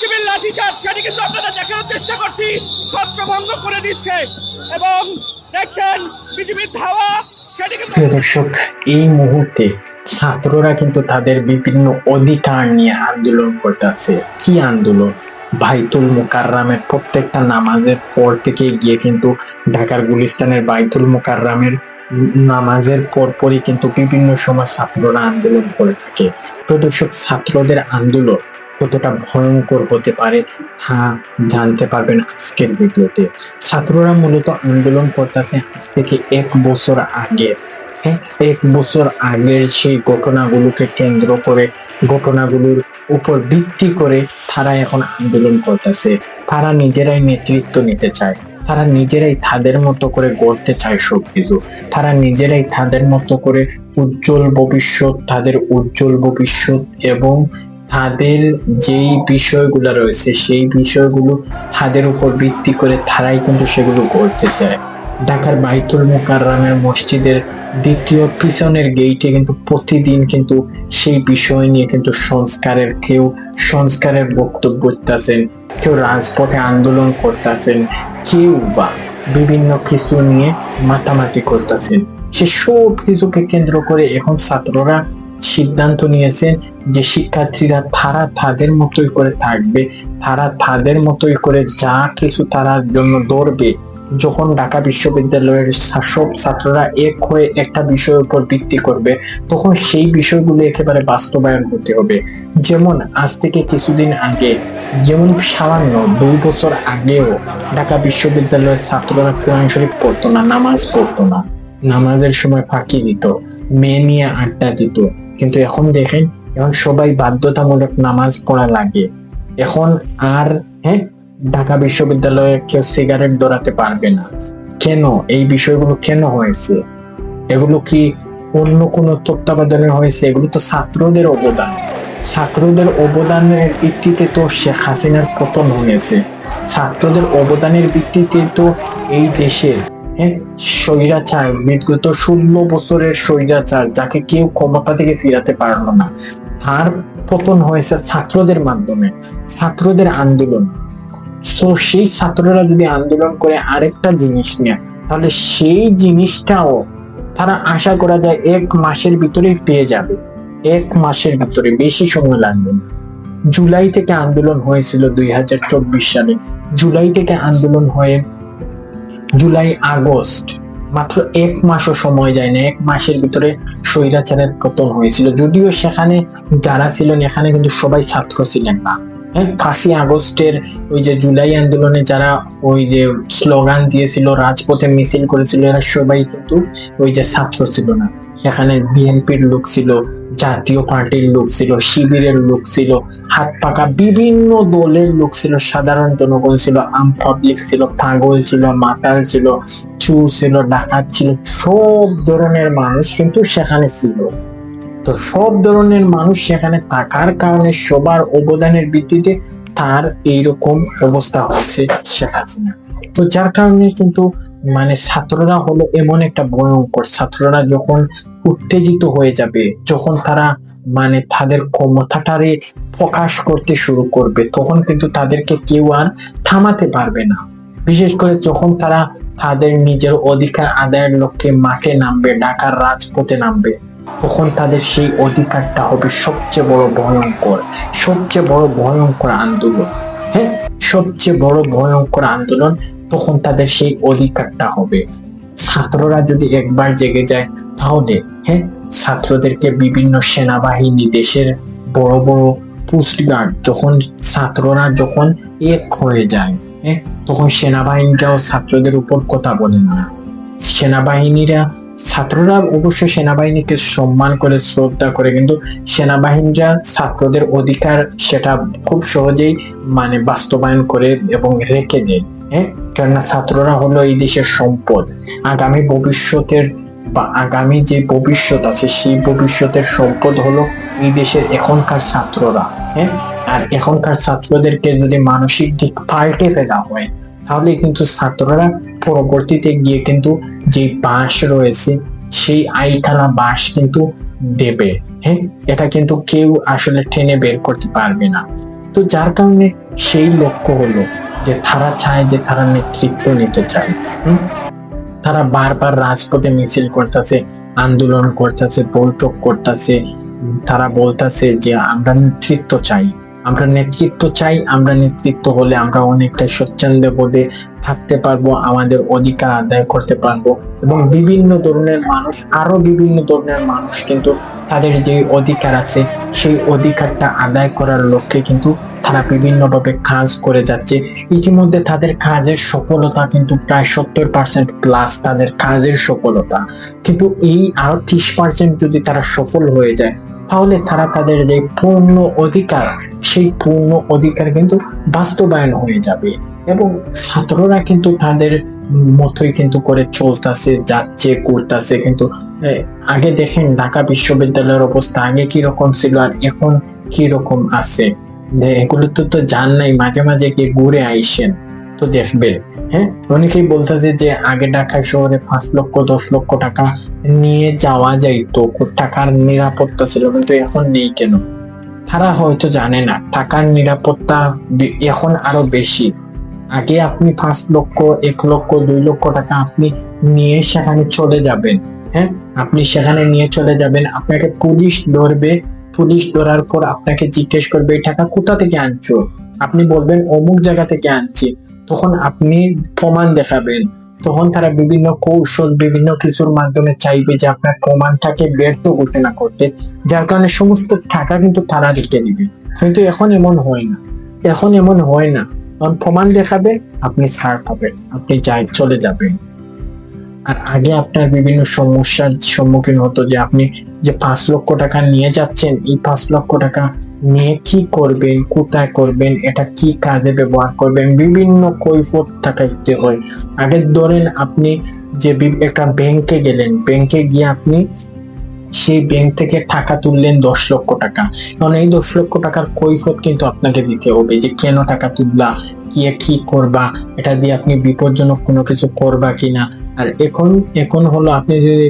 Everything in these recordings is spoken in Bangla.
সিভিল লাঠিচার্জ সেটি কিন্তু আপনারা দেখানোর চেষ্টা করছি, ছত্রভঙ্গ করে দিচ্ছে এবং দেখছেন বিজেপির ধাওয়া সেটি কিন্তু। প্রিয় দর্শক, এই মুহূর্তে ছাত্ররা কিন্তু তাদের বিভিন্ন অধিকার নিয়ে আন্দোলন করতেছে। কি আন্দোলন? বাইতুল মুকাররমের প্রত্যেকটা নামাজের পর থেকে গিয়ে কিন্তু ঢাকার গুলিস্তানের বাইতুল মুকাররমের নামাজের পরপরই কিন্তু বিভিন্ন সময় ছাত্ররা আন্দোলন করে থাকে। প্রিয় দর্শক, ছাত্রদের আন্দোলন কতটা ভয়ঙ্কর হতে পারে তা জানতে পারবেন আজকের ভিডিওতে। ছাত্ররা মূলত আন্দোলন করতেছে আজ থেকে 1 বছর আগে। হ্যাঁ, 1 বছর আগের সেই ঘটনাগুলোকে কেন্দ্র করে, ঘটনাগুলোর উপর ভিত্তি করে তারা এখন আন্দোলন করতেছে। তারা নিজেরাই নেতৃত্ব নিতে চায়, তারা নিজেরাই তাদের মতো করে গড়তে চায় সবকিছু। তারা নিজেরাই তাদের মতো করে উজ্জ্বল ভবিষ্যৎ, তাদের উজ্জ্বল ভবিষ্যৎ এবং তাদের যেই বিষয়গুলো রয়েছে সেই বিষয়গুলো তাদের উপর ভিত্তি করে তারাই কিন্তু সেগুলো করতে চায়। ঢাকার বাইতুল মুকাররমের মসজিদের দ্বিতীয় পিছনের গেইটে কিন্তু প্রতিদিন কিন্তু সেই বিষয় নিয়ে কিন্তু কেউ সংস্কারের বক্তব্য দিতেছেন, কেউ রাজপথে আন্দোলন করতেছেন, কেউ বা বিভিন্ন কিছু নিয়ে মাতামাতি করতেছেন। সে সব কিছুকে কেন্দ্র করে এখন ছাত্ররা সিদ্ধান্ত নিয়েছেন যে শিক্ষার্থীরা তারা তাদের মতোই করে থাকবে, তারা তাদের মতোই করে যা কিছু তার জন্য দৌড়বে। যখন ঢাকা বিশ্ববিদ্যালয়ের সব ছাত্ররা এক হয়ে একটা বিষয়ের উপর ভিত্তি করবে, তখন সেই বিষয়গুলো একেবারে বাস্তবায়ন হতে হবে। যেমন আজ থেকে কিছুদিন আগে, যেমন সামান্য 2 বছর আগেও ঢাকা বিশ্ববিদ্যালয়ের ছাত্ররা কোরআন শরীফ পড়তো না, নামাজ পড়তো না, নামাজের সময় ফাঁকি দিত, মেয়ে নিয়ে আড্ডা দিত। কিন্তু এখন দেখেন, এখন সবাই বাধ্যতামূলক নামাজ পড়া লাগে। এখন আর ঢাকা বিশ্ববিদ্যালয়ে কেউ সিগারেট ধরাতে পারবে না। কেন? এই বিষয়গুলো কেন হয়েছে? এগুলো কি অন্য কোনো তত্ত্বাবধানে হয়েছে? এগুলো তো ছাত্রদের অবদান। ছাত্রদের অবদানের ভিত্তিতে তো শেখ হাসিনার পতন হয়েছে। ছাত্রদের অবদানের ভিত্তিতে তো এই দেশের স্বৈরাচার, বিগত 16 বছরের স্বৈরাচার, যাকে কেউ ক্ষমতা থেকে ফিরাতে পারলো না, তার পতন হয়েছে ছাত্রদের মাধ্যমে, ছাত্রদের আন্দোলন। তো সেই ছাত্ররা যদি আন্দোলন করে আরেকটা জিনিস নিয়ে, তাহলে সেই জিনিসটাও তারা আশা করা যায় 1 মাসের ভিতরেই পেয়ে যাবে। 1 মাসের ভিতরে, বেশি সময় লাগবে না। জুলাই থেকে আন্দোলন হয়েছিল 2024 সালে। জুলাই থেকে আন্দোলন হয়ে জুলাই আগস্ট, মাত্র 1 মাসও সময় যায় না, 1 মাসের ভিতরে স্বৈরাচারের পতন হয়েছিল। যদিও সেখানে যারা ছিলেন এখানে কিন্তু সবাই ছাত্র ছিলেন না। 5ই আগস্টের ওই যে জুলাই আন্দোলনে যারা ওই যে স্লোগান দিয়েছিল, রাজপথে মিছিল করেছিল, এরা সবাই কিন্তু ওই যে ছাত্র ছিল না। এখানে বিএনপির লোক ছিল, জাতীয় পার্টির লোক ছিল, শিবিরের লোক ছিল, হাত পাকা বিভিন্ন দলের লোক ছিল, সাধারণ জনগণ ছিল, আম পাবলিক ছিল, পাগল ছিল, মাতাল ছিল, চোর ছিল, ডাকাত ছিল, সব ধরনের মানুষ কিন্তু সেখানে ছিল। তো সব ধরনের মানুষ সেখানে থাকার কারণে সবার অবদানের ভিত্তিতে তার এইরকম অবস্থা হচ্ছে শেখ হাসিনা। তো যার কারণে কিন্তু ছাত্ররা হলো এমন একটা ভয়ঙ্কর, ছাত্ররা যখন উত্তেজিত হয়ে যাবে, যখন তারা তাদের ক্ষমতাটারে প্রকাশ করতে শুরু করবে, তখন কিন্তু তাদেরকে কেউ আর থামাতে পারবে না। বিশেষ করে যখন তারা তাদের নিজের অধিকার আদায়ের লক্ষ্যে মাঠে নামবে, ঢাকার রাজপথে নামবে, তখন তাদের সেই অধিকারটা হবে সবচেয়ে বড় ভয়ঙ্কর, সবচেয়ে বড় ভয়ঙ্কর আন্দোলন। সবচেয়ে বড় ভয়ঙ্কর আন্দোলন তখন তাদের সেই অধিকারটা হবে। ছাত্ররা যদি একবার জেগে যায়, তাহলে ছাত্রদেরকে বিভিন্ন সেনাবাহিনী, দেশের বড় বড় পোস্ট গার্ড, যখন এক হয়ে যায়, তখন সেনাবাহিনীরাও ছাত্রদের উপর কথা বলে না। ছাত্ররা অবশ্য সেনাবাহিনীকে সম্মান করে, শ্রদ্ধা করে, কিন্তু সেনাবাহিনীরা ছাত্রদের অধিকার সেটা খুব সহজেই বাস্তবায়ন করে এবং রেখে দেয়। কেননা ছাত্ররা হলো এই দেশের সম্পদ। আগামী ভবিষ্যতের বা আগামী যে ভবিষ্যৎ আছে, সেই ভবিষ্যতের সম্পদ হলো এই দেশের এখনকার ছাত্ররা। আর এখনকার ছাত্রদেরকে যদি মানসিক দিক পাল্টে ফেলা হয়, তাহলে কিন্তু ছাত্ররা পরবর্তীতে গিয়ে কিন্তু যে বাঁশ রয়েছে, সেই আইখানা বাঁশ কিন্তু দেবে। এটা কিন্তু কেউ আসলে টেনে বের করতে পারবে না। তো যার কারণে সেই লক্ষ্য হলো যে তারা চায় যে তারা নেতৃত্ব নিতে চায়। তারা বারবার রাজপথে মিছিল করতেছে, আন্দোলন করতেছে, বৈঠক করতেছে। তারা বলতেছে যে আমরা নেতৃত্ব চাই, আমরা নেতৃত্ব চাই, আমরা নেতৃত্ব হলে আমরা অনেকটা স্বচ্ছন্দে বোধে থাকতে পারবো, আমাদের অধিকার আদায় করতে পারবো। এবং বিভিন্ন ধরনের মানুষ, আরো বিভিন্ন ধরনের মানুষ কিন্তু তাদের যে অধিকার আছে সেই অধিকারটা আদায় করার লক্ষ্যে কিন্তু তারা বিভিন্নভাবে কাজ করে যাচ্ছে। ইতিমধ্যে তাদের কাজের সফলতা কিন্তু প্রায় 70% প্লাস তাদের কাজের সফলতা। কিন্তু এই আরো 30% যদি তারা সফল হয়ে যায়, তাহলে তারা তাদের যে পূর্ণ অধিকার, সেই পূর্ণ অধিকার কিন্তু বাস্তবায়ন হয়ে যাবে। এবং ছাত্ররা কিন্তু তাদের মতোই কিন্তু করে চলতেছে, যাচ্ছে, করতেছে। কিন্তু আগে দেখেন ঢাকা বিশ্ববিদ্যালয়ের অবস্থা আগে কি রকম ছিল আর এখন কি রকম আছে, এগুলো তো জান নাই। মাঝে মাঝে কি ঘুরে আইসেন তো দেখবে। হ্যাঁ, অনেকেই বলতেছে যে আগে ঢাকা শহরে 5 লক্ষ 10 লক্ষ টাকা নিয়ে যাওয়া যাইতো, টাকার নিরাপত্তা ছিল, কিন্তু এখন নেই কেন? তারা হয়তো জানে না টাকার নিরাপত্তা এখন আরো বেশি। আগে আপনি 5 লক্ষ 1 লক্ষ 2 লক্ষ টাকা আপনি নিয়ে সেখানে চলে যাবেন। হ্যাঁ, আপনি সেখানে নিয়ে চলে যাবেন, আপনাকে পুলিশ ধরবে। পুলিশ ধরার পর আপনাকে জিজ্ঞেস করবে এই টাকা কোথা থেকে আনছো, আপনি বলবেন অমুক জায়গা থেকে আনছি। তখন আপনি প্রমাণ দেখাবেন। তখন তারা বিভিন্ন কৌশল, বিভিন্ন কিছুর মাধ্যমে চাইবে যে আপনার প্রমাণটাকে ব্যর্থ ঘোষণা করতে, যার কারণে সমস্ত টাকা কিন্তু তারা রেখে দিবে। কিন্তু এখন এমন হয় না, এখন এমন হয় না। প্রমাণ দেখাবে, আপনি ছাড় পাবেন, আপনি চলে যাবেন। আর আগে আপনার বিভিন্ন সমস্যার সম্মুখীন হতো যে আপনি যে 5 লক্ষ টাকা নিয়ে যাচ্ছেন, এই 5 লক্ষ টাকা নিয়ে কি করবেন, কোথায় করবেন, এটা কি কাজে ব্যবহার করবেন, বিভিন্ন কৈফিয়ত টাকা দিতে হয়। আগে ধরেন আপনি যে একটা ব্যাংকে গেলেন, ব্যাংকে গিয়ে আপনি সেই ব্যাংক থেকে টাকা তুললেন 10 লক্ষ টাকা। কারণ এই 10 লক্ষ টাকার কৈফিয়ত কিন্তু আপনাকে দিতে হবে যে কেন টাকা তুললা, কি করবা, এটা দিয়ে আপনি বিপজ্জনক কোনো কিছু করবা কিনা। আর এখন হলো আপনি যদি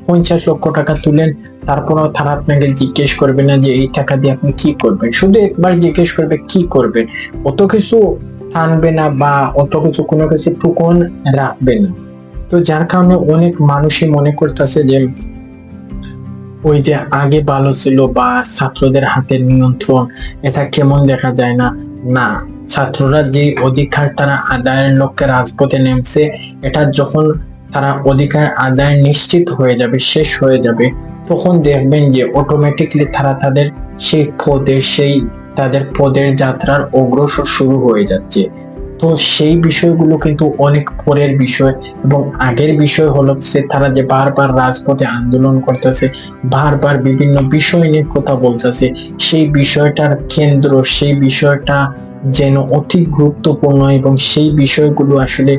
50 লক্ষ টাকা তুলেন, তারপরেও তারা আপনাকে জিজ্ঞেস করবে না যে এই টাকা দিয়ে আপনি কি করবেন, শুধু একবার জিজ্ঞেস করবে কি করবেন। অত কিছু টানবে না বা অত কিছু কোনো কিছু টুকন রাখবে না। তো যার কারণে অনেক মানুষই মনে করতেছে যে ওই যে আগে ভালো ছিল বা ছাত্রদের হাতের নিয়ন্ত্রণ, এটা কেমন দেখা যায় না। না, ছাত্ররা যে অধিকার তারা আদায়ের লক্ষ্যে রাজপথে নেমছে, এটা যখন তারা অধিকার আদায় নিশ্চিত হয়ে যাবে, শেষ হয়ে যাবে, তখন দেখবেন যে অটোমেটিকলি তারা তাদের তাদের পদের যাত্রার অগ্রসর শুরু হয়ে যাচ্ছে। তো সেই বিষয়গুলো কিন্তু অনেক পরের বিষয়। এবং আগের বিষয় হলো যে তারা যে বারবার রাজপথে আন্দোলন করতেছে, বারবার বিভিন্ন বিষয় নিয়ে কথা বলতেছে, সেই বিষয়টার কেন্দ্র, সেই বিষয়টা যেন অতি গুরুত্বপূর্ণ এবং সেই বিষয়গুলো আসলে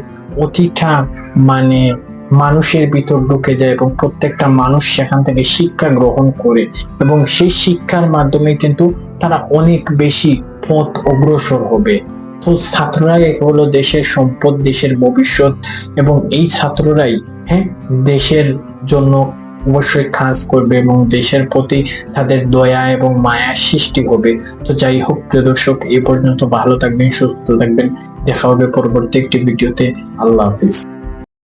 অতিটা মানুষের ভিতর ঢুকে যায় এবং প্রত্যেকটা মানুষ সেখান থেকে শিক্ষা গ্রহণ করে এবং সেই শিক্ষার মাধ্যমে কিন্তু তারা অনেক বেশি পথ অগ্রসর হবে। তো ছাত্ররাই হলো দেশের সম্পদ, দেশের ভবিষ্যৎ। এবং এই ছাত্ররাই দেশের জন্য অবশ্যই কাজ করবে এবং দেশের প্রতি তাদের দয়া এবং মায়ার সৃষ্টি হবে। তো যাই হোক প্রিয় দর্শক, এই পর্যন্ত ভালো থাকবেন, সুস্থ থাকবেন, দেখা হবে পরবর্তী একটি ভিডিওতে। আল্লাহ হাফিজ।